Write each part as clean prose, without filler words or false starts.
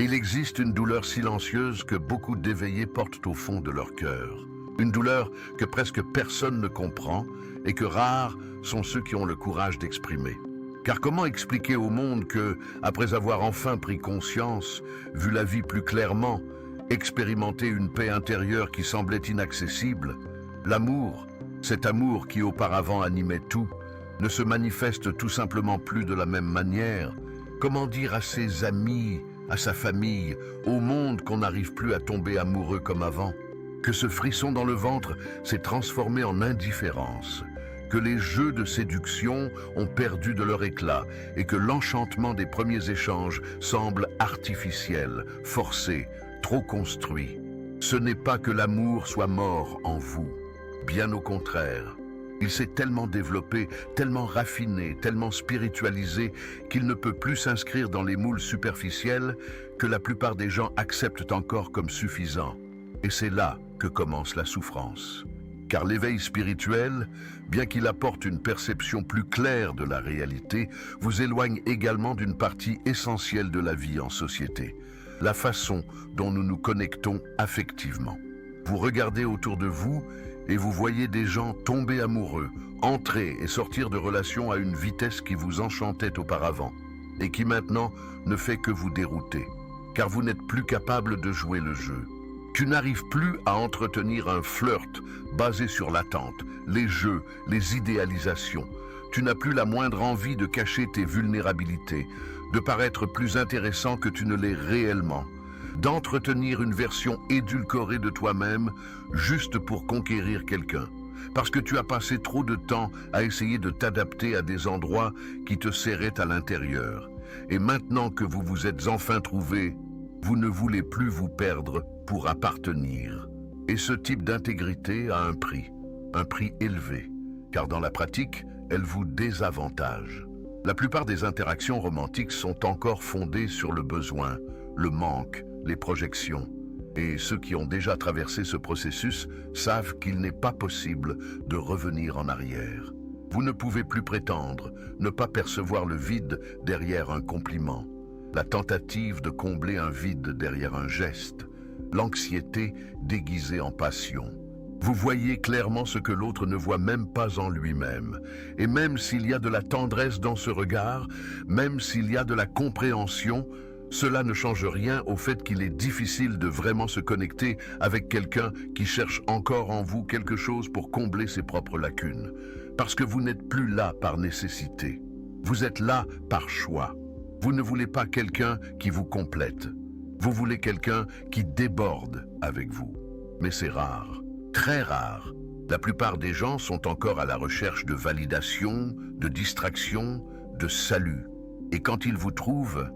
il existe une douleur silencieuse que beaucoup d'éveillés portent au fond de leur cœur. Une douleur que presque personne ne comprend et que rares sont ceux qui ont le courage d'exprimer. Car comment expliquer au monde que, après avoir enfin pris conscience, vu la vie plus clairement, expérimenté une paix intérieure qui semblait inaccessible, l'amour, cet amour qui auparavant animait tout, ne se manifeste tout simplement plus de la même manière? Comment dire à ses amis, à sa famille, au monde qu'on n'arrive plus à tomber amoureux comme avant? Que ce frisson dans le ventre s'est transformé en indifférence, que les jeux de séduction ont perdu de leur éclat et que l'enchantement des premiers échanges semble artificiel, forcé, trop construit. Ce n'est pas que l'amour soit mort en vous, bien au contraire. Il s'est tellement développé, tellement raffiné, tellement spiritualisé qu'il ne peut plus s'inscrire dans les moules superficiels que la plupart des gens acceptent encore comme suffisants. Et c'est là que commence la souffrance. Car l'éveil spirituel, bien qu'il apporte une perception plus claire de la réalité, vous éloigne également d'une partie essentielle de la vie en société, la façon dont nous nous connectons affectivement. Vous regardez autour de vous et vous voyez des gens tomber amoureux, entrer et sortir de relations à une vitesse qui vous enchantait auparavant et qui maintenant ne fait que vous dérouter, car vous n'êtes plus capable de jouer le jeu. Tu n'arrives plus à entretenir un flirt basé sur l'attente, les jeux, les idéalisations. Tu n'as plus la moindre envie de cacher tes vulnérabilités, de paraître plus intéressant que tu ne l'es réellement, d'entretenir une version édulcorée de toi-même juste pour conquérir quelqu'un, parce que tu as passé trop de temps à essayer de t'adapter à des endroits qui te serraient à l'intérieur. Et maintenant que vous vous êtes enfin trouvés, vous ne voulez plus vous perdre pour appartenir. Et ce type d'intégrité a un prix élevé, car dans la pratique, elle vous désavantage. La plupart des interactions romantiques sont encore fondées sur le besoin, le manque, les projections. Et ceux qui ont déjà traversé ce processus savent qu'il n'est pas possible de revenir en arrière. Vous ne pouvez plus prétendre ne pas percevoir le vide derrière un compliment, la tentative de combler un vide derrière un geste, l'anxiété déguisée en passion. Vous voyez clairement ce que l'autre ne voit même pas en lui-même. Et même s'il y a de la tendresse dans ce regard, même s'il y a de la compréhension, cela ne change rien au fait qu'il est difficile de vraiment se connecter avec quelqu'un qui cherche encore en vous quelque chose pour combler ses propres lacunes. Parce que vous n'êtes plus là par nécessité. Vous êtes là par choix. Vous ne voulez pas quelqu'un qui vous complète. Vous voulez quelqu'un qui déborde avec vous. Mais c'est rare, très rare. La plupart des gens sont encore à la recherche de validation, de distraction, de salut. Et quand ils vous trouvent,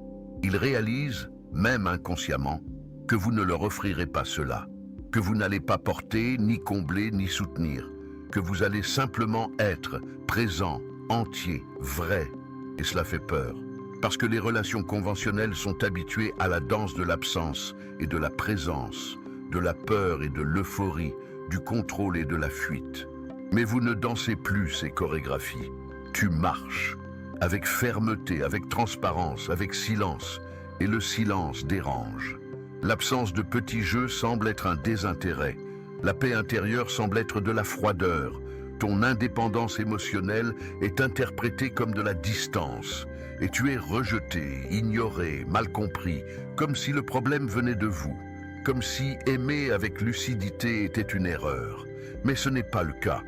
ils réalisent, même inconsciemment, que vous ne leur offrirez pas cela, que vous n'allez pas porter, ni combler, ni soutenir, que vous allez simplement être présent, entier, vrai. Et cela fait peur. Parce que les relations conventionnelles sont habituées à la danse de l'absence et de la présence, de la peur et de l'euphorie, du contrôle et de la fuite. Mais vous ne dansez plus ces chorégraphies. Tu marches, avec fermeté, avec transparence, avec silence, et le silence dérange. L'absence de petits jeux semble être un désintérêt. La paix intérieure semble être de la froideur. Ton indépendance émotionnelle est interprétée comme de la distance. Et tu es rejeté, ignoré, mal compris, comme si le problème venait de vous, comme si aimer avec lucidité était une erreur. Mais ce n'est pas le cas.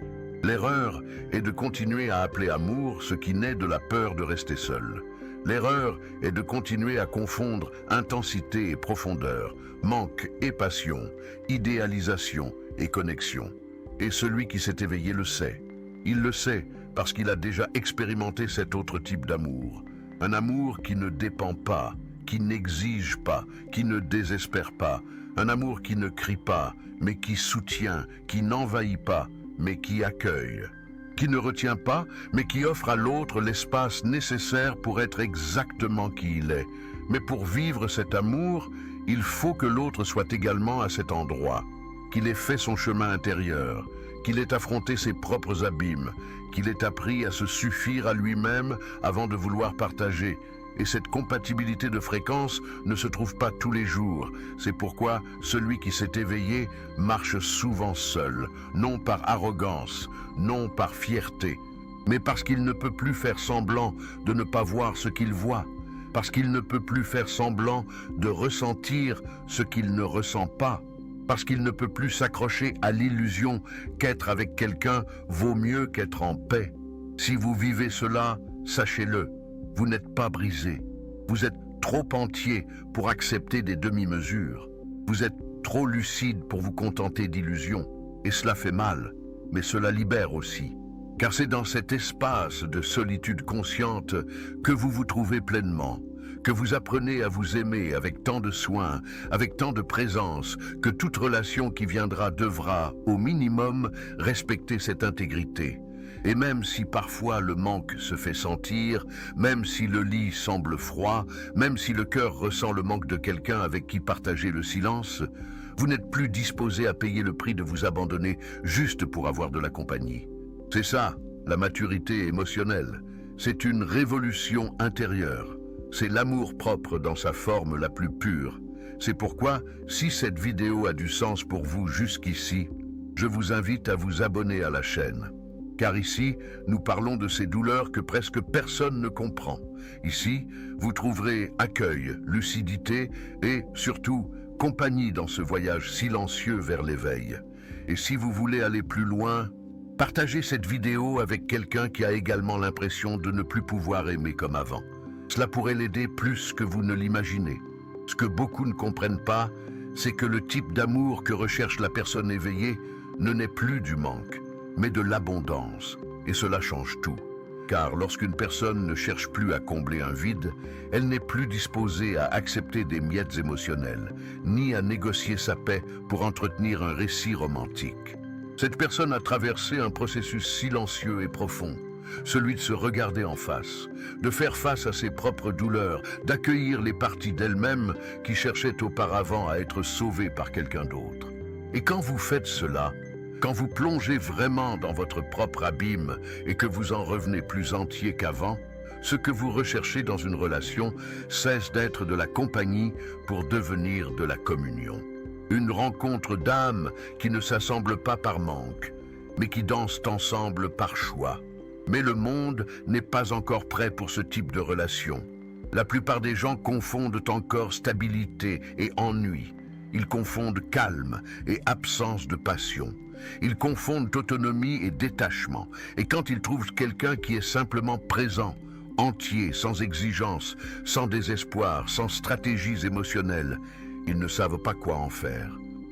L'erreur est de continuer à appeler amour ce qui naît de la peur de rester seul. L'erreur est de continuer à confondre intensité et profondeur, manque et passion, idéalisation et connexion. Et celui qui s'est éveillé le sait. Il le sait parce qu'il a déjà expérimenté cet autre type d'amour. Un amour qui ne dépend pas, qui n'exige pas, qui ne désespère pas. Un amour qui ne crie pas, mais qui soutient, qui n'envahit pas, mais qui accueille. Qui ne retient pas, mais qui offre à l'autre l'espace nécessaire pour être exactement qui il est. Mais pour vivre cet amour, il faut que l'autre soit également à cet endroit, qu'il ait fait son chemin intérieur, qu'il ait affronté ses propres abîmes, qu'il ait appris à se suffire à lui-même avant de vouloir partager, Et cette compatibilité de fréquence ne se trouve pas tous les jours. C'est pourquoi celui qui s'est éveillé marche souvent seul, non par arrogance, non par fierté, mais parce qu'il ne peut plus faire semblant de ne pas voir ce qu'il voit, parce qu'il ne peut plus faire semblant de ressentir ce qu'il ne ressent pas, parce qu'il ne peut plus s'accrocher à l'illusion qu'être avec quelqu'un vaut mieux qu'être en paix. Si vous vivez cela, sachez-le, vous n'êtes pas brisé. Vous êtes trop entier pour accepter des demi-mesures. Vous êtes trop lucide pour vous contenter d'illusions. Et cela fait mal, mais cela libère aussi. Car c'est dans cet espace de solitude consciente que vous vous trouvez pleinement, que vous apprenez à vous aimer avec tant de soin, avec tant de présence, que toute relation qui viendra devra, au minimum, respecter cette intégrité. Et même si parfois le manque se fait sentir, même si le lit semble froid, même si le cœur ressent le manque de quelqu'un avec qui partager le silence, vous n'êtes plus disposé à payer le prix de vous abandonner juste pour avoir de la compagnie. C'est ça, la maturité émotionnelle. C'est une révolution intérieure. C'est l'amour-propre dans sa forme la plus pure. C'est pourquoi, si cette vidéo a du sens pour vous jusqu'ici, je vous invite à vous abonner à la chaîne. Car ici, nous parlons de ces douleurs que presque personne ne comprend. Ici, vous trouverez accueil, lucidité et, surtout, compagnie dans ce voyage silencieux vers l'éveil. Et si vous voulez aller plus loin, partagez cette vidéo avec quelqu'un qui a également l'impression de ne plus pouvoir aimer comme avant. Cela pourrait l'aider plus que vous ne l'imaginez. Ce que beaucoup ne comprennent pas, c'est que le type d'amour que recherche la personne éveillée ne naît plus du manque, mais de l'abondance. Et cela change tout. Car lorsqu'une personne ne cherche plus à combler un vide, elle n'est plus disposée à accepter des miettes émotionnelles, ni à négocier sa paix pour entretenir un récit romantique. Cette personne a traversé un processus silencieux et profond, celui de se regarder en face, de faire face à ses propres douleurs, d'accueillir les parties d'elle-même qui cherchaient auparavant à être sauvées par quelqu'un d'autre. Et quand vous faites cela, quand vous plongez vraiment dans votre propre abîme et que vous en revenez plus entier qu'avant, ce que vous recherchez dans une relation cesse d'être de la compagnie pour devenir de la communion. Une rencontre d'âmes qui ne s'assemblent pas par manque, mais qui dansent ensemble par choix. Mais le monde n'est pas encore prêt pour ce type de relation. La plupart des gens confondent encore stabilité et ennui. Ils confondent calme et absence de passion. Ils confondent autonomie et détachement. Et quand ils trouvent quelqu'un qui est simplement présent, entier, sans exigence, sans désespoir, sans stratégies émotionnelles, ils ne savent pas quoi en faire.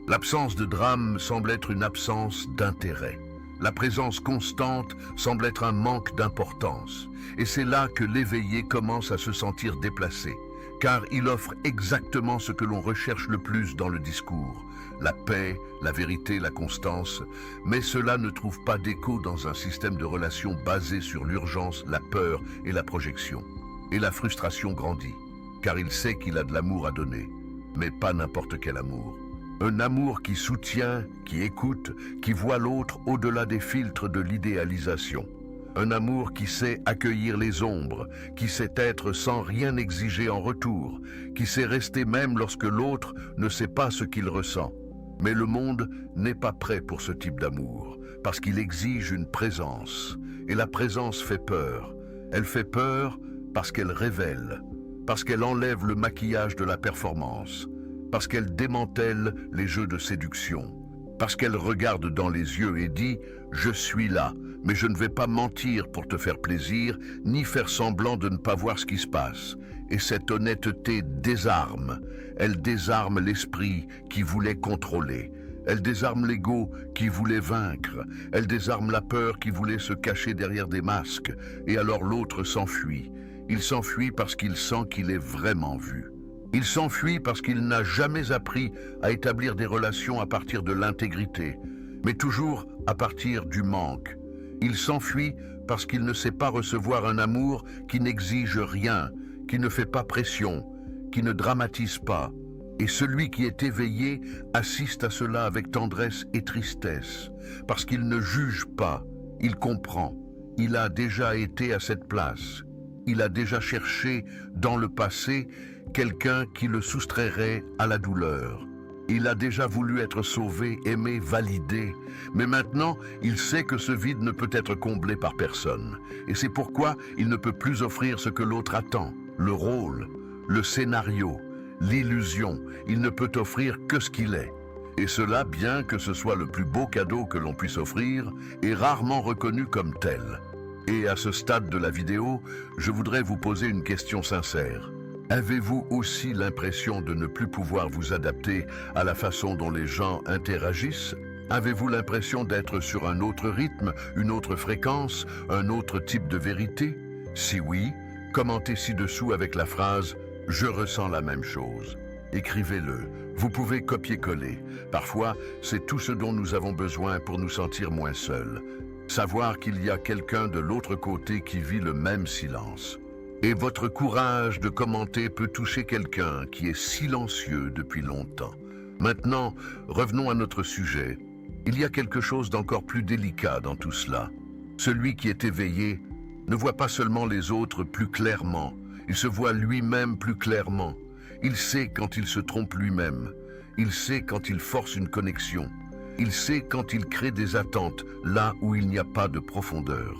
L'absence de drame semble être une absence d'intérêt. La présence constante semble être un manque d'importance. Et c'est là que l'éveillé commence à se sentir déplacé, car il offre exactement ce que l'on recherche le plus dans le discours. La paix, la vérité, la constance, mais cela ne trouve pas d'écho dans un système de relations basé sur l'urgence, la peur et la projection. Et la frustration grandit, car il sait qu'il a de l'amour à donner, mais pas n'importe quel amour. Un amour qui soutient, qui écoute, qui voit l'autre au-delà des filtres de l'idéalisation. Un amour qui sait accueillir les ombres, qui sait être sans rien exiger en retour, qui sait rester même lorsque l'autre ne sait pas ce qu'il ressent. Mais le monde n'est pas prêt pour ce type d'amour, parce qu'il exige une présence. Et la présence fait peur. Elle fait peur parce qu'elle révèle, parce qu'elle enlève le maquillage de la performance, parce qu'elle démantèle les jeux de séduction, parce qu'elle regarde dans les yeux et dit « Je suis là, mais je ne vais pas mentir pour te faire plaisir, ni faire semblant de ne pas voir ce qui se passe. » Et cette honnêteté désarme. Elle désarme l'esprit qui voulait contrôler. Elle désarme l'ego qui voulait vaincre. Elle désarme la peur qui voulait se cacher derrière des masques. Et alors l'autre s'enfuit. Il s'enfuit parce qu'il sent qu'il est vraiment vu. Il s'enfuit parce qu'il n'a jamais appris à établir des relations à partir de l'intégrité, mais toujours à partir du manque. Il s'enfuit parce qu'il ne sait pas recevoir un amour qui n'exige rien, qui ne fait pas pression, qui ne dramatise pas. Et celui qui est éveillé assiste à cela avec tendresse et tristesse, parce qu'il ne juge pas, il comprend. Il a déjà été à cette place. il a déjà cherché, dans le passé, quelqu'un qui le soustrairait à la douleur. Il a déjà voulu être sauvé, aimé, validé, mais maintenant, il sait que ce vide ne peut être comblé par personne. Et c'est pourquoi il ne peut plus offrir ce que l'autre attend, le rôle, le scénario, l'illusion. Il ne peut offrir que ce qu'il est. Et cela, bien que ce soit le plus beau cadeau que l'on puisse offrir, est rarement reconnu comme tel. Et à ce stade de la vidéo, je voudrais vous poser une question sincère. Avez-vous aussi l'impression de ne plus pouvoir vous adapter à la façon dont les gens interagissent? Avez-vous l'impression d'être sur un autre rythme, une autre fréquence, un autre type de vérité? Si oui, commentez ci-dessous avec la phrase « Je ressens la même chose ». Écrivez-le. Vous pouvez copier-coller. Parfois, c'est tout ce dont nous avons besoin pour nous sentir moins seuls. Savoir qu'il y a quelqu'un de l'autre côté qui vit le même silence. Et votre courage de commenter peut toucher quelqu'un qui est silencieux depuis longtemps. Maintenant, revenons à notre sujet. Il y a quelque chose d'encore plus délicat dans tout cela. Celui qui est éveillé ne voit pas seulement les autres plus clairement, il se voit lui-même plus clairement. Il sait quand il se trompe lui-même. Il sait quand il force une connexion. Il sait quand il crée des attentes là où il n'y a pas de profondeur.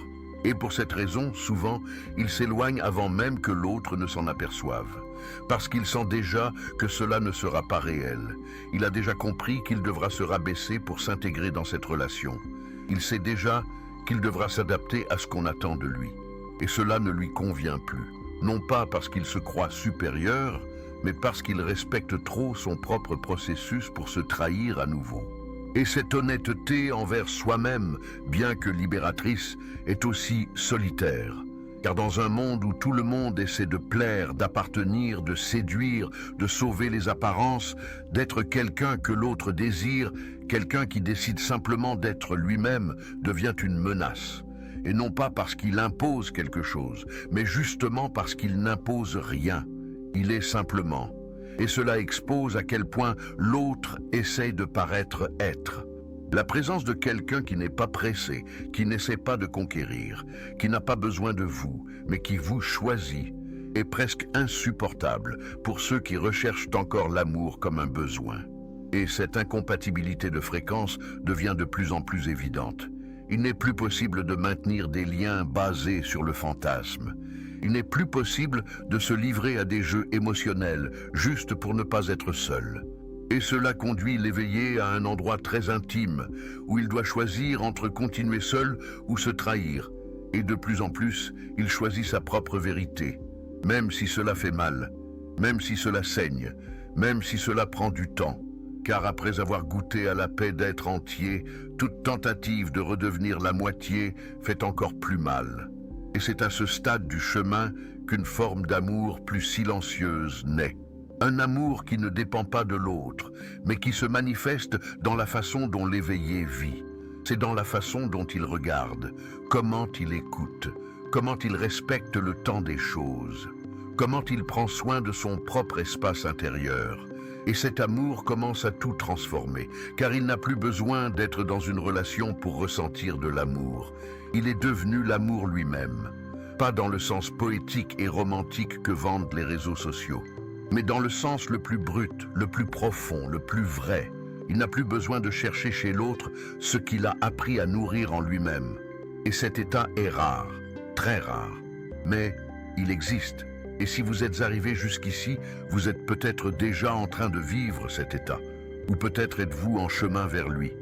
Et pour cette raison, souvent, il s'éloigne avant même que l'autre ne s'en aperçoive. Parce qu'il sent déjà que cela ne sera pas réel. Il a déjà compris qu'il devra se rabaisser pour s'intégrer dans cette relation. Il sait déjà qu'il devra s'adapter à ce qu'on attend de lui. Et cela ne lui convient plus. Non pas parce qu'il se croit supérieur, mais parce qu'il respecte trop son propre processus pour se trahir à nouveau. Et cette honnêteté envers soi-même, bien que libératrice, est aussi solitaire. Car dans un monde où tout le monde essaie de plaire, d'appartenir, de séduire, de sauver les apparences, d'être quelqu'un que l'autre désire, quelqu'un qui décide simplement d'être lui-même, devient une menace. Et non pas parce qu'il impose quelque chose, mais justement parce qu'il n'impose rien. Il est simplement. Et cela expose à quel point l'autre essaie de paraître être. La présence de quelqu'un qui n'est pas pressé, qui n'essaie pas de conquérir, qui n'a pas besoin de vous, mais qui vous choisit, est presque insupportable pour ceux qui recherchent encore l'amour comme un besoin. Et cette incompatibilité de fréquence devient de plus en plus évidente. Il n'est plus possible de maintenir des liens basés sur le fantasme. Il n'est plus possible de se livrer à des jeux émotionnels juste pour ne pas être seul. Et cela conduit l'éveillé à un endroit très intime où il doit choisir entre continuer seul ou se trahir. Et de plus en plus, il choisit sa propre vérité, même si cela fait mal, même si cela saigne, même si cela prend du temps. Car après avoir goûté à la paix d'être entier, toute tentative de redevenir la moitié fait encore plus mal. Et c'est à ce stade du chemin qu'une forme d'amour plus silencieuse naît. Un amour qui ne dépend pas de l'autre, mais qui se manifeste dans la façon dont l'éveillé vit. C'est dans la façon dont il regarde, comment il écoute, comment il respecte le temps des choses, comment il prend soin de son propre espace intérieur. Et cet amour commence à tout transformer, car il n'a plus besoin d'être dans une relation pour ressentir de l'amour. Il est devenu l'amour lui-même, pas dans le sens poétique et romantique que vendent les réseaux sociaux, mais dans le sens le plus brut, le plus profond, le plus vrai. Il n'a plus besoin de chercher chez l'autre ce qu'il a appris à nourrir en lui-même. Et cet état est rare, très rare, mais il existe. Et si vous êtes arrivé jusqu'ici, vous êtes peut-être déjà en train de vivre cet état, ou peut-être êtes-vous en chemin vers lui.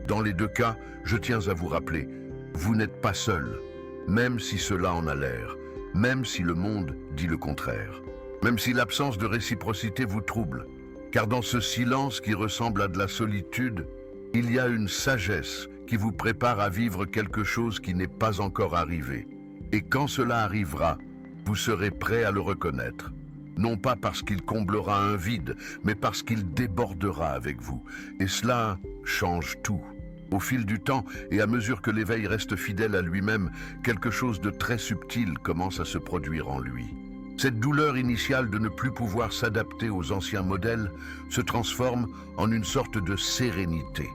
Dans les deux cas, je tiens à vous rappeler, vous n'êtes pas seul, même si cela en a l'air, même si le monde dit le contraire, même si l'absence de réciprocité vous trouble, car dans ce silence qui ressemble à de la solitude, il y a une sagesse qui vous prépare à vivre quelque chose qui n'est pas encore arrivé. Et quand cela arrivera, vous serez prêt à le reconnaître. Non pas parce qu'il comblera un vide, mais parce qu'il débordera avec vous. Et cela change tout. Au fil du temps, et à mesure que l'éveil reste fidèle à lui-même, quelque chose de très subtil commence à se produire en lui. Cette douleur initiale de ne plus pouvoir s'adapter aux anciens modèles se transforme en une sorte de sérénité,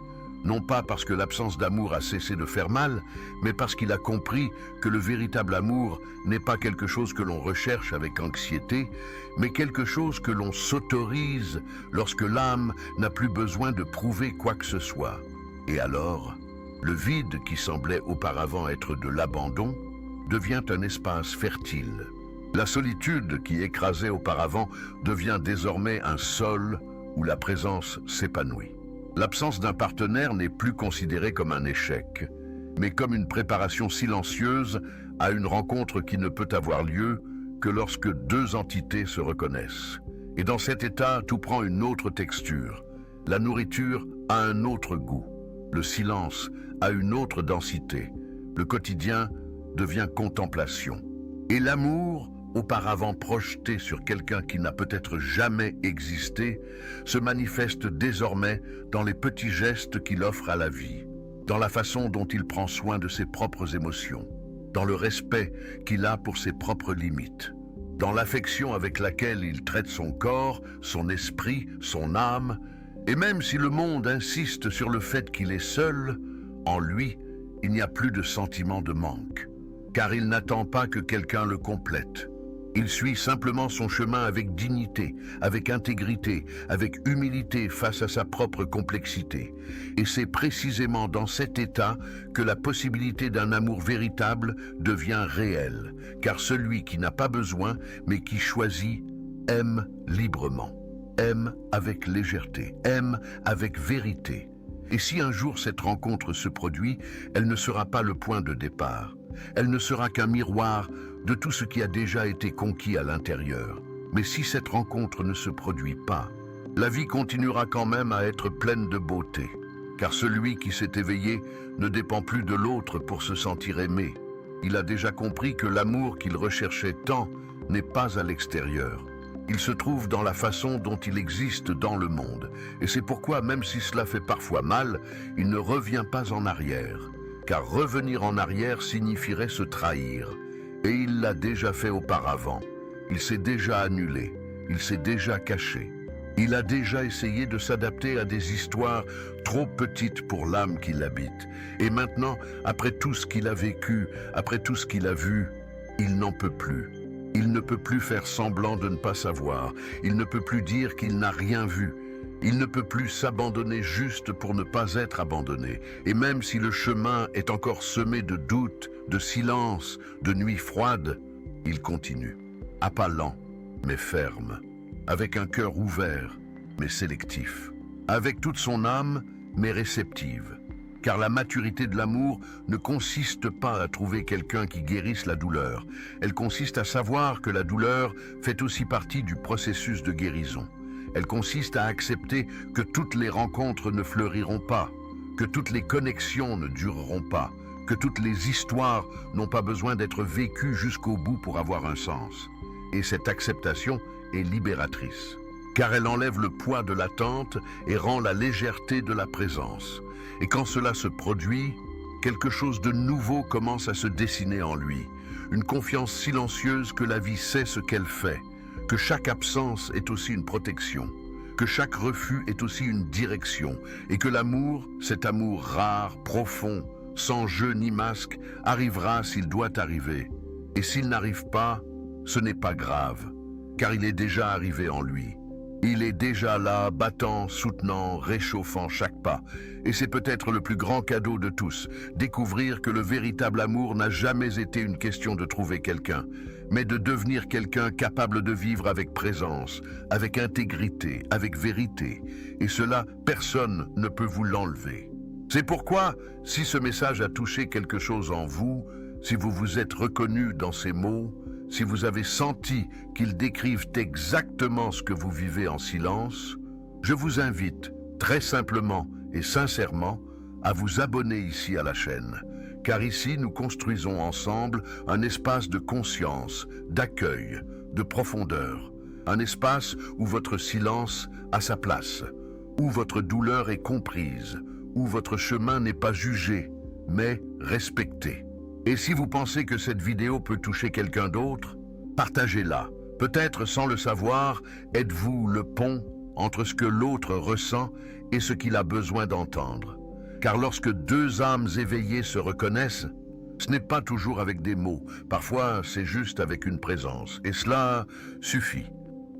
Non pas parce que l'absence d'amour a cessé de faire mal, mais parce qu'il a compris que le véritable amour n'est pas quelque chose que l'on recherche avec anxiété, mais quelque chose que l'on s'autorise lorsque l'âme n'a plus besoin de prouver quoi que ce soit. Et alors, le vide qui semblait auparavant être de l'abandon devient un espace fertile. La solitude qui écrasait auparavant devient désormais un sol où la présence s'épanouit. L'absence d'un partenaire n'est plus considérée comme un échec, mais comme une préparation silencieuse à une rencontre qui ne peut avoir lieu que lorsque deux entités se reconnaissent. Et dans cet état, tout prend une autre texture. La nourriture a un autre goût. Le silence a une autre densité. Le quotidien devient contemplation. Et l'amour, auparavant projeté sur quelqu'un qui n'a peut-être jamais existé, se manifeste désormais dans les petits gestes qu'il offre à la vie, dans la façon dont il prend soin de ses propres émotions, dans le respect qu'il a pour ses propres limites, dans l'affection avec laquelle il traite son corps, son esprit, son âme, et même si le monde insiste sur le fait qu'il est seul, en lui, il n'y a plus de sentiment de manque, car il n'attend pas que quelqu'un le complète. Il suit simplement son chemin avec dignité, avec intégrité, avec humilité face à sa propre complexité. Et c'est précisément dans cet état que la possibilité d'un amour véritable devient réelle, car celui qui n'a pas besoin, mais qui choisit, aime librement, aime avec légèreté, aime avec vérité. Et si un jour cette rencontre se produit, elle ne sera pas le point de départ. Elle ne sera qu'un miroir de tout ce qui a déjà été conquis à l'intérieur. Mais si cette rencontre ne se produit pas, la vie continuera quand même à être pleine de beauté. Car celui qui s'est éveillé ne dépend plus de l'autre pour se sentir aimé. Il a déjà compris que l'amour qu'il recherchait tant n'est pas à l'extérieur. Il se trouve dans la façon dont il existe dans le monde. Et c'est pourquoi, même si cela fait parfois mal, il ne revient pas en arrière. Car revenir en arrière signifierait se trahir. Et il l'a déjà fait auparavant. Il s'est déjà annulé. Il s'est déjà caché. Il a déjà essayé de s'adapter à des histoires trop petites pour l'âme qui l'habite. Et maintenant, après tout ce qu'il a vécu, après tout ce qu'il a vu, il n'en peut plus. Il ne peut plus faire semblant de ne pas savoir. Il ne peut plus dire qu'il n'a rien vu. Il ne peut plus s'abandonner juste pour ne pas être abandonné. Et même si le chemin est encore semé de doutes, de silence, de nuits froides, il continue. À pas lents, mais ferme. Avec un cœur ouvert, mais sélectif. Avec toute son âme, mais réceptive. Car la maturité de l'amour ne consiste pas à trouver quelqu'un qui guérisse la douleur. Elle consiste à savoir que la douleur fait aussi partie du processus de guérison. Elle consiste à accepter que toutes les rencontres ne fleuriront pas, que toutes les connexions ne dureront pas, que toutes les histoires n'ont pas besoin d'être vécues jusqu'au bout pour avoir un sens. Et cette acceptation est libératrice, car elle enlève le poids de l'attente et rend la légèreté de la présence. Et quand cela se produit, quelque chose de nouveau commence à se dessiner en lui, une confiance silencieuse que la vie sait ce qu'elle fait, que chaque absence est aussi une protection, que chaque refus est aussi une direction, et que l'amour, cet amour rare, profond, sans jeu ni masque, arrivera s'il doit arriver. Et s'il n'arrive pas, ce n'est pas grave, car il est déjà arrivé en lui. Il est déjà là, battant, soutenant, réchauffant chaque pas. Et c'est peut-être le plus grand cadeau de tous, découvrir que le véritable amour n'a jamais été une question de trouver quelqu'un, mais de devenir quelqu'un capable de vivre avec présence, avec intégrité, avec vérité. Et cela, personne ne peut vous l'enlever. C'est pourquoi, si ce message a touché quelque chose en vous, si vous vous êtes reconnu dans ces mots, si vous avez senti qu'ils décrivent exactement ce que vous vivez en silence, je vous invite, très simplement et sincèrement, à vous abonner ici à la chaîne. Car ici, nous construisons ensemble un espace de conscience, d'accueil, de profondeur. Un espace où votre silence a sa place, où votre douleur est comprise, où votre chemin n'est pas jugé, mais respecté. Et si vous pensez que cette vidéo peut toucher quelqu'un d'autre, partagez-la. Peut-être sans le savoir, êtes-vous le pont entre ce que l'autre ressent et ce qu'il a besoin d'entendre. Car lorsque deux âmes éveillées se reconnaissent, ce n'est pas toujours avec des mots, parfois c'est juste avec une présence, et cela suffit.